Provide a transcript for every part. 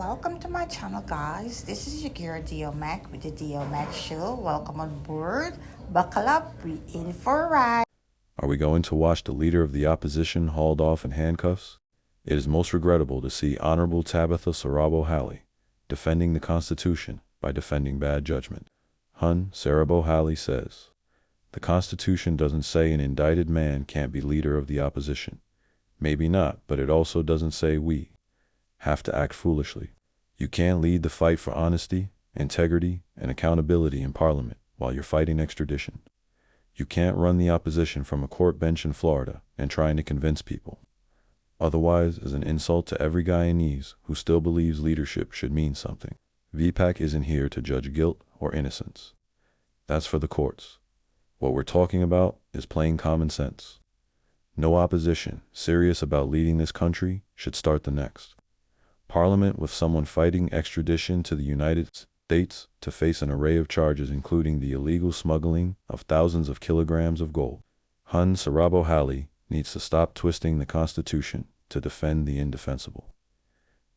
Welcome to my channel, guys. This is your girl Mac with the Mac Show. Welcome on board. Buckle up, we in for a ride. Are we going to watch the leader of the opposition hauled off in handcuffs? It is most regrettable to see Honorable Tabitha Sarabo Halley defending the Constitution by defending bad judgment. Hun Sarabo Halley says, "The Constitution doesn't say an indicted man can't be leader of the opposition. Maybe not, but it also doesn't say we have to act foolishly. You can't lead the fight for honesty, integrity, and accountability in Parliament while you're fighting extradition. You can't run the opposition from a court bench in Florida and trying to convince people. Otherwise is an insult to every Guyanese who still believes leadership should mean something. VPAC isn't here to judge guilt or innocence. That's for the courts. What we're talking about is plain common sense. No opposition serious about leading this country should start the next Parliament with someone fighting extradition to the United States to face an array of charges including the illegal smuggling of thousands of kilograms of gold. Hun Sarabo Halley needs to stop twisting the Constitution to defend the indefensible.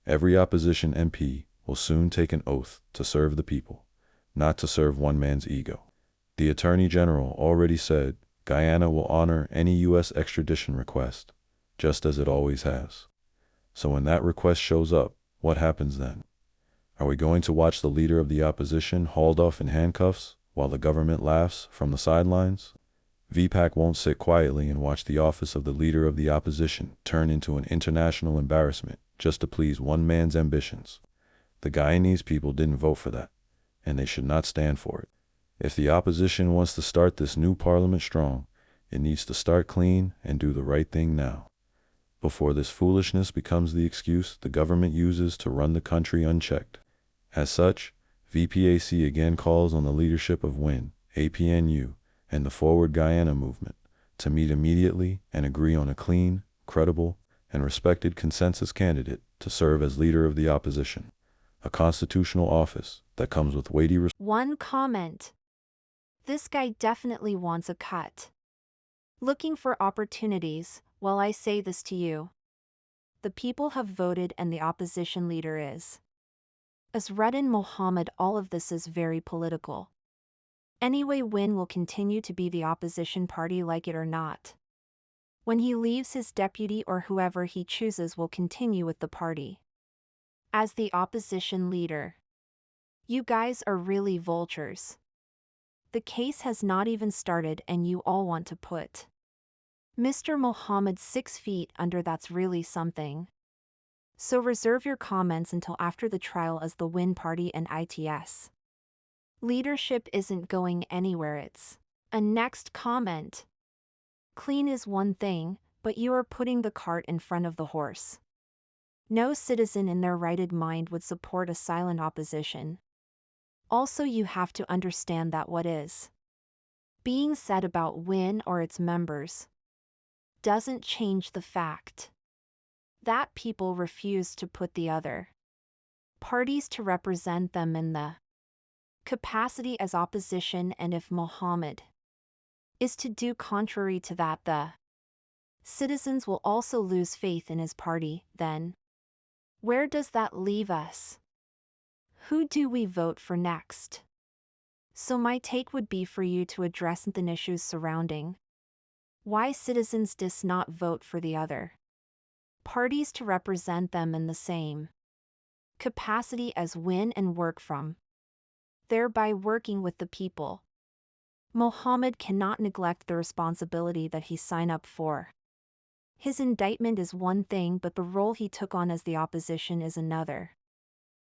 Every opposition MP will soon take an oath to serve the people, not to serve one man's ego. The Attorney General already said Guyana will honor any U.S. extradition request, just as it always has. So when that request shows up, what happens then? Are we going to watch the leader of the opposition hauled off in handcuffs while the government laughs from the sidelines? VPAC won't sit quietly and watch the office of the leader of the opposition turn into an international embarrassment just to please one man's ambitions. The Guyanese people didn't vote for that, and they should not stand for it. If the opposition wants to start this new parliament strong, it needs to start clean and do the right thing now, before this foolishness becomes the excuse the government uses to run the country unchecked. As such, VPAC again calls on the leadership of WIN, APNU, and the Forward Guyana movement to meet immediately and agree on a clean, credible, and respected consensus candidate to serve as leader of the opposition, a constitutional office that comes with weighty One comment. This guy definitely wants a cut. Looking for opportunities. Well, I say this to you. The people have voted and the opposition leader is. As Redin Mohammed, all of this is very political. Anyway, WIN will continue to be the opposition party, like it or not. When he leaves, his deputy or whoever he chooses will continue with the party as the opposition leader. You guys are really vultures. The case has not even started and you all want to put Mr. Mohammed 6 feet under. That's really something. So reserve your comments until after the trial, as the WIN party and ITS leadership isn't going anywhere. It's a next comment. Clean is one thing, but you are putting the cart in front of the horse. No citizen in their righted mind would support a silent opposition. Also, you have to understand that what is being said about WIN or its members doesn't change the fact that people refuse to put the other parties to represent them in the capacity as opposition, and if Mohammed is to do contrary to that, the citizens will also lose faith in his party. Then where does that leave us? Who do we vote for next? So my take would be for you to address the issues surrounding why citizens does not vote for the other parties to represent them in the same capacity as WIN and work from, thereby working with the people. Mohammed cannot neglect the responsibility that he signed up for. His indictment is one thing, but the role he took on as the opposition is another.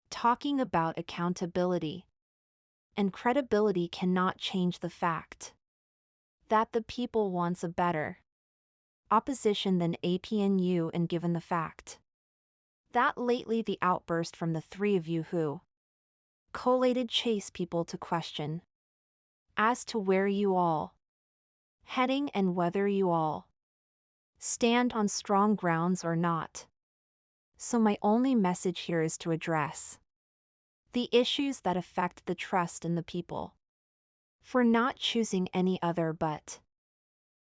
Talking about accountability and credibility cannot change the fact that the people wants a better opposition than APNU, and given the fact that lately the outburst from the three of you who collated chase people to question as to where you all heading and whether you all stand on strong grounds or not. So my only message here is to address the issues that affect the trust in the people for not choosing any other but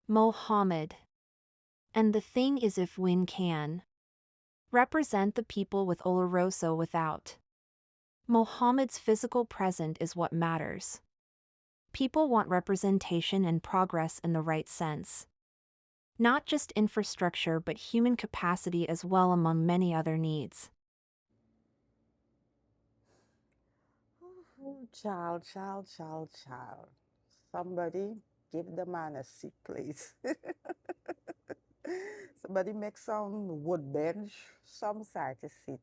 Mohammed. And the thing is, if WIN can Represent the people with Oloroso without. Mohammed's physical present is what matters. People want representation and progress in the right sense. Not just infrastructure but human capacity as well, among many other needs. Oh, child, child, child, child. Somebody give the man a seat, please. Somebody make some wood bench, some side to sit.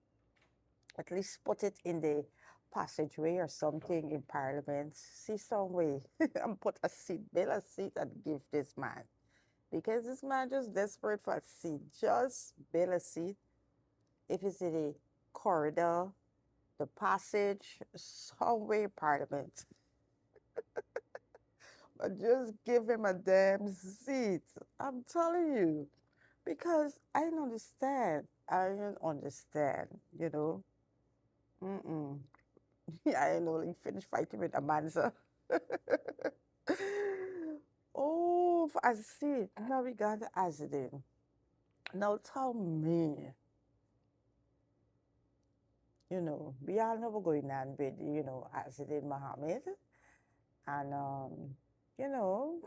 At least put it in the passageway or something in Parliament. See some way and put a seat, build a seat and give this man. Because this man just desperate for a seat. Just build a seat. If it's in the corridor, the passage, somewhere Parliament. But just give him a damn seat. I'm telling you. Because I don't understand. I don't understand, you know. Mm-mm. I ain't only finished fighting with Amanza. Oh, I see. Now we got the Azadin. Now tell me, we all know what's going on with, Azadin Mohammed. And, you know,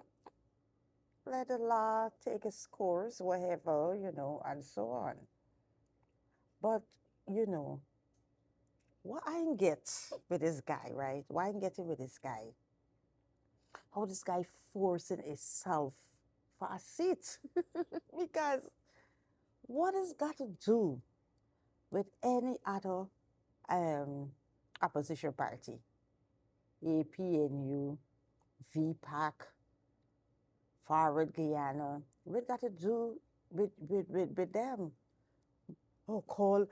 let the law take its course, whatever, and so on. But, you know, what I get with this guy, right? What I'm getting with this guy, how this guy forcing himself for a seat. Because what has got to do with any other opposition party? APNU, VPAC, Forward Guyana. What got to do with them? Oh,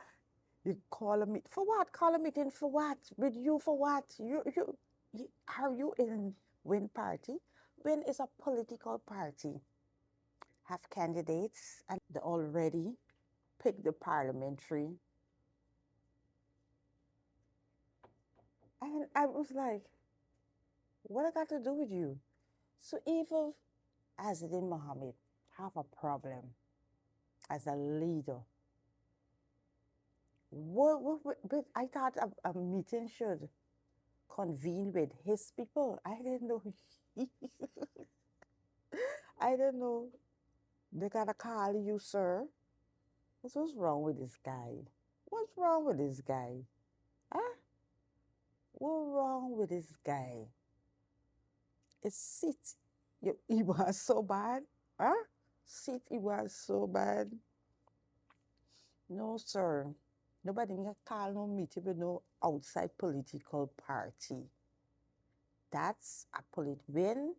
you call a meeting for what? Call a meeting for what? With you for what? You are you in Win party? Win is a political party. Have candidates and they already pick the parliamentary. And I was like, what I got to do with you? So even Azadin Mohammed have a problem as a leader. But I thought a meeting should convene with his people. I didn't know. I didn't know they gotta call you, sir. What's wrong with this guy? What's wrong with this guy? Huh? What's wrong with this guy? It's sit. It was so bad. Huh? Sit, it was so bad. No, sir. Nobody can call no meeting with no outside political party. That's a when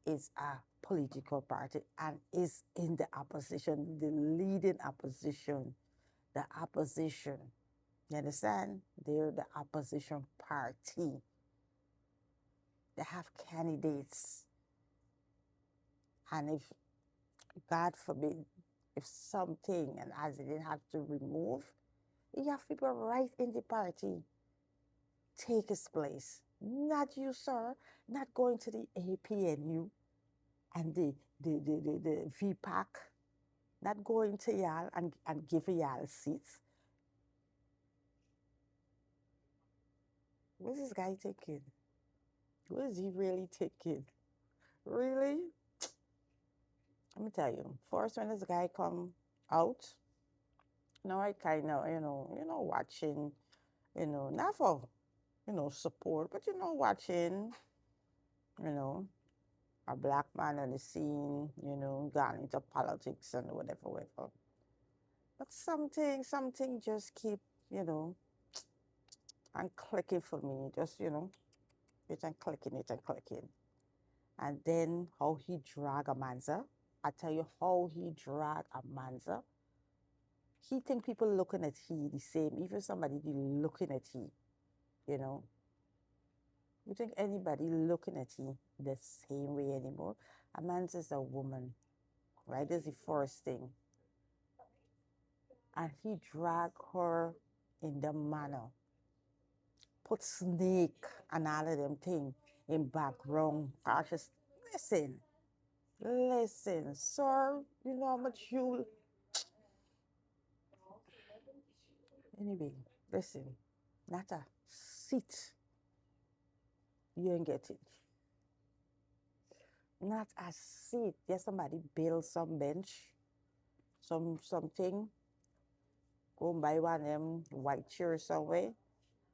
is a political party and is in the opposition, the leading opposition, the opposition. You understand? They're the opposition party. They have candidates. And if, God forbid, if something, and as they didn't have to remove, you have people right in the party take his place. Not you, sir. Not going to the APNU and the VPAC. Not going to y'all and give y'all seats. What's this guy taking? What is he really taking? Really? Let me tell you. First, when this guy come out, I kind of, watching, not for, support, but, watching, you know, a black man on the scene, gone into politics and whatever. But something just keep, and clicking for me. Just, it and clicking. And then how he drag a manza. I tell you how he drag a manza. He think people looking at he the same, even somebody be looking at he, you know. You think anybody looking at he the same way anymore? A man's is a woman, right? That's the first thing. And he drag her in the manner. Put snake and all of them thing in background. I just listen, sir, you know how much you Anyway, listen, not a seat you ain't getting. Not a seat. Yes, somebody build some bench, something, go and buy one of them white chairs somewhere,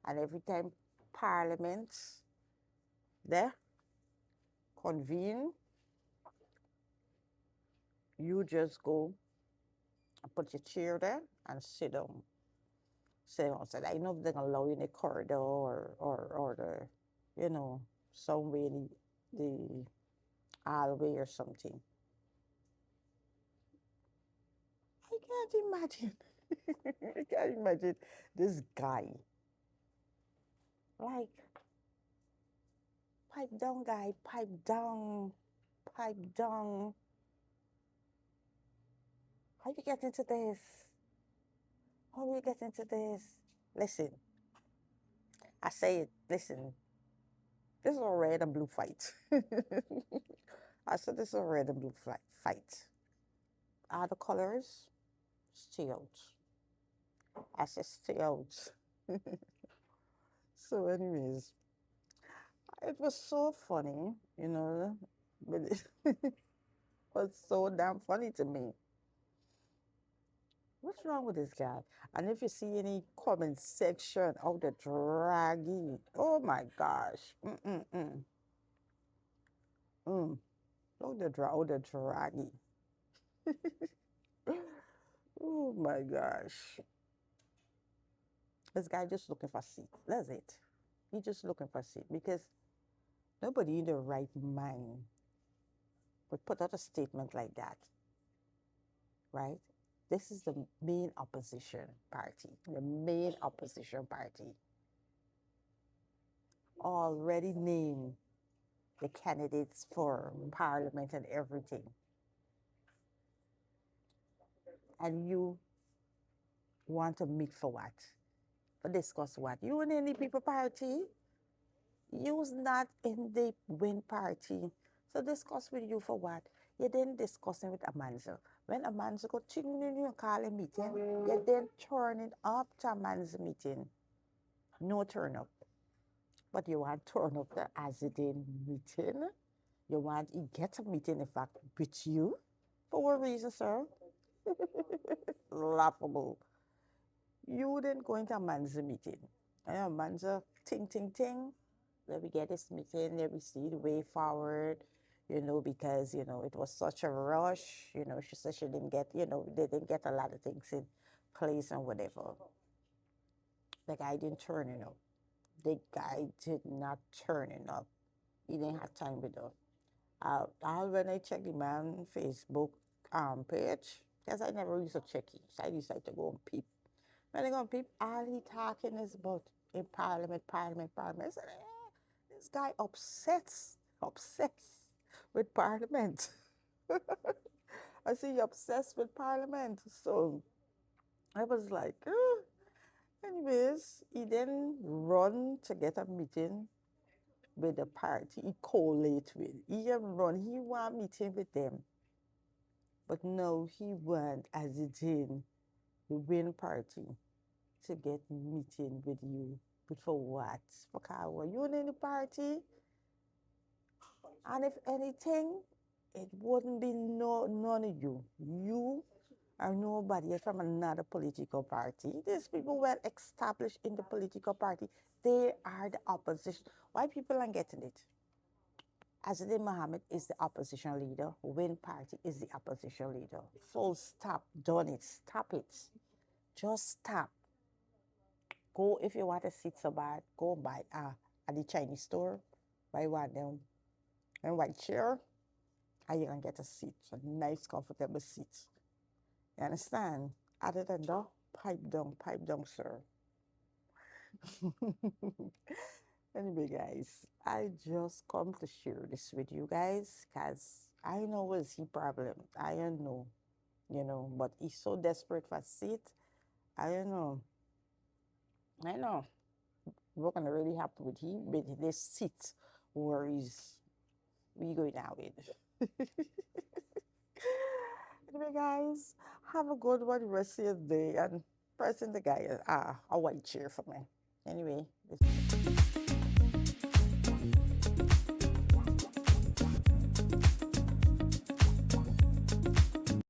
and every time Parliament there convene, you just go and put your chair there and sit down. Sit down. So I know if they're gonna allow you in the corridor or the, somewhere in the hallway or something. I can't imagine. I can't imagine this guy. Like, pipe down, guy, pipe down, pipe down. How you get into this? How you get into this? Listen, I say it, listen, this is a red and blue fight. I said this is a red and blue fight. Other colors, stay out. I said stay out. So anyways, it was so funny, but it was so damn funny to me. What's wrong with this guy? And if you see any comment section of the draggy, oh my gosh. Look the draggy. Oh my gosh. This guy just looking for a seat. That's it. He just looking for a seat because nobody in their right mind would put out a statement like that, right? This is the main opposition party. The main opposition party already named the candidates for parliament and everything. And you want to meet for what? For discuss what? You in any people party? You's not in the win party. So discuss with you for what? You then discussing with Amanza. When Amanza go you call a meeting, you then turning up to Amanza meeting. No turn up. But you want turn up the Azidin meeting. You want to get a meeting, in fact, with you. For what reason, sir? Laughable. You didn't go into a Manza meeting. Manza, ting. Let me get this meeting. Let me see the way forward, because, it was such a rush. She said she didn't get, they didn't get a lot of things in place and whatever. The guy didn't turn it up. The guy did not turn it up. He didn't have time with her. When I checked the man Facebook page, because I never used to check it, so I decided to go and peep. When I go and peep, all he talking is about in parliament. I said, this guy obsessed with parliament. I see you obsessed with parliament. So I was like, anyways, he then run to get a meeting with the party he collate with. He want meeting with them. But no, he went as it in the win party to get meeting with you. But for what? For Kawa, you in the party? And if anything, it wouldn't be none of you. You are nobody from another political party. These people were established in the political party. They are the opposition. Why people aren't getting it? Azadin Mohammed is the opposition leader. Win Party is the opposition leader. Full stop. Done it. Stop it. Just stop. Go if you want a seat so bad. Go buy at the Chinese store. Buy one them and white chair, and you can get a seat. A nice, comfortable seat. You understand? Other than that, pipe down, sir. Anyway, guys, I just come to share this with you guys because I know what's his problem. I don't know, but he's so desperate for a seat. I don't know. I know. We're gonna really happy with him with this seat where we going now with. Anyway, guys, have a good one rest of your day and President, the guy is a white chair for me. Anyway.